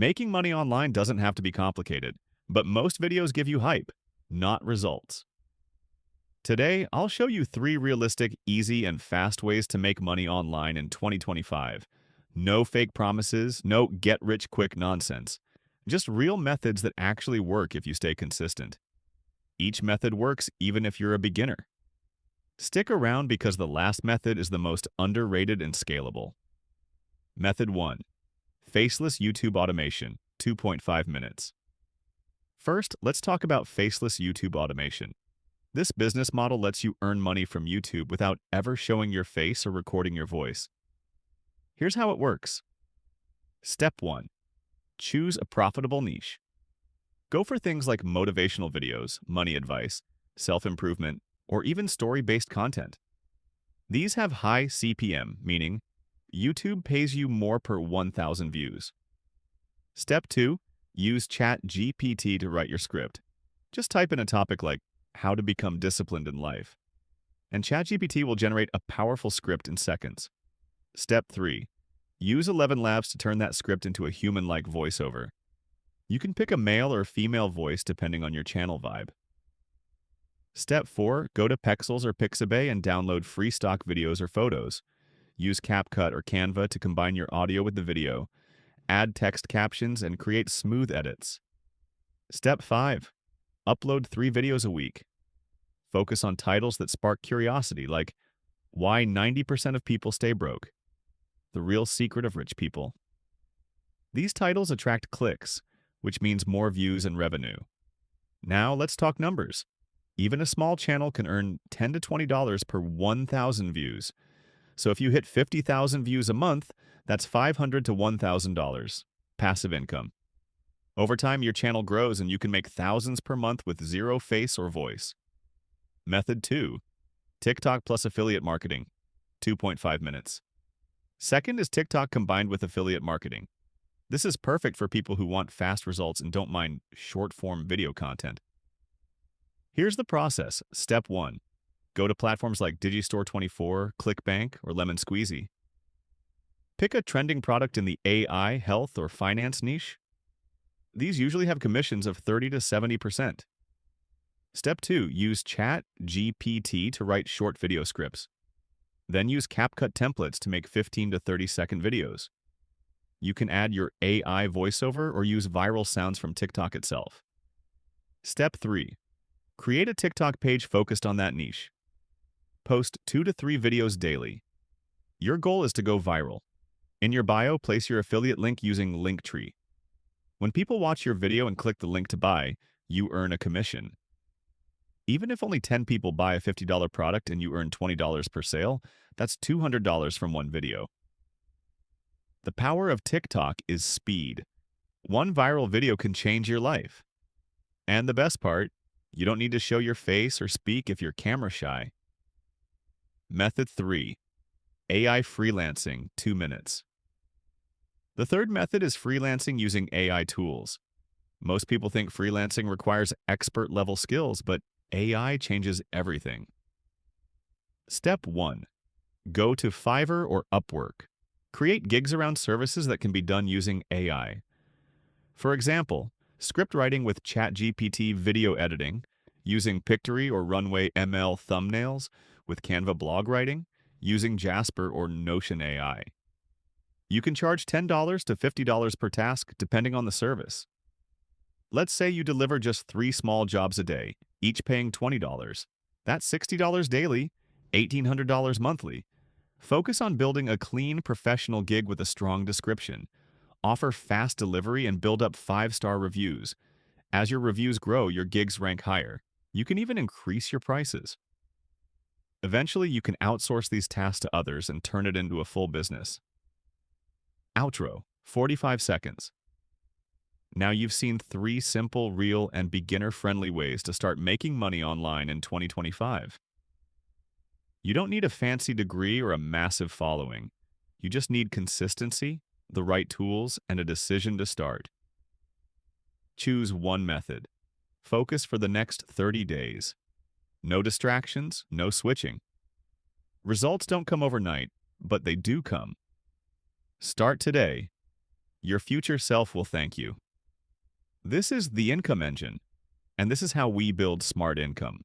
Making money online doesn't have to be complicated, but most videos give you hype, not results. Today, I'll show you 3 realistic, easy, and fast ways to make money online in 2025. No fake promises, no get-rich-quick nonsense. Just real methods that actually work if you stay consistent. Each method works even if you're a beginner. Stick around because the last method is the most underrated and scalable. Method 1. Faceless YouTube Automation, 2.5 minutes. First, let's talk about faceless YouTube automation. This business model lets you earn money from YouTube without ever showing your face or recording your voice. Here's how it works. Step 1. Choose a profitable niche. Go for things like motivational videos, money advice, self-improvement, or even story-based content. These have high CPM, meaning YouTube pays you more per 1,000 views. Step 2. Use ChatGPT to write your script. Just type in a topic like how to become disciplined in life, and ChatGPT will generate a powerful script in seconds. Step 3. Use 11 Labs to turn that script into a human-like voiceover. You can pick a male or female voice depending on your channel vibe. Step 4. Go to Pexels or Pixabay and download free stock videos or photos. Use CapCut or Canva to combine your audio with the video, add text captions, and create smooth edits. Step 5. Upload 3 videos a week. Focus on titles that spark curiosity, like Why 90% of People Stay Broke, The Real Secret of Rich People. These titles attract clicks, which means more views and revenue. Now let's talk numbers. Even a small channel can earn $10 to $20 per 1,000 views. So if you hit 50,000 views a month, that's $500 to $1,000 passive income. Over time, your channel grows and you can make thousands per month with zero face or voice. Method 2. TikTok plus affiliate marketing, 2.5 minutes. Second is TikTok combined with affiliate marketing. This is perfect for people who want fast results and don't mind short-form video content. Here's the process. Step 1. Go to platforms like Digistore24, ClickBank, or Lemon Squeezy. Pick a trending product in the AI, health, or finance niche. These usually have commissions of 30 to 70%. Step 2. Use ChatGPT to write short video scripts. Then use CapCut templates to make 15 to 30-second videos. You can add your AI voiceover or use viral sounds from TikTok itself. Step 3. Create a TikTok page focused on that niche. Post 2 to 3 videos daily. Your goal is to go viral. In your bio, place your affiliate link using Linktree. When people watch your video and click the link to buy, you earn a commission. Even if only 10 people buy a $50 product and you earn $20 per sale, that's $200 from one video. The power of TikTok is speed. One viral video can change your life. And the best part, you don't need to show your face or speak if you're camera shy. Method 3. AI freelancing, 2 minutes. The third method is freelancing using AI tools. Most people think freelancing requires expert-level skills, but AI changes everything. Step 1. Go to Fiverr or Upwork. Create gigs around services that can be done using AI. For example, script writing with ChatGPT, video editing, using Pictory or Runway ML thumbnails, with Canva blog writing, using Jasper or Notion AI. You can charge $10 to $50 per task depending on the service. Let's say you deliver just 3 small jobs a day, each paying $20. That's $60 daily, $1,800 monthly. Focus on building a clean, professional gig with a strong description. Offer fast delivery and build up 5-star reviews. As your reviews grow, your gigs rank higher. You can even increase your prices. Eventually, you can outsource these tasks to others and turn it into a full business. Outro, 45 seconds. Now you've seen 3 simple, real, and beginner-friendly ways to start making money online in 2025. You don't need a fancy degree or a massive following. You just need consistency, the right tools, and a decision to start. Choose one method. Focus for the next 30 days. No distractions, no switching. Results don't come overnight, but they do come. Start today Your future self will thank you. This is the income engine, and this is how we build smart income.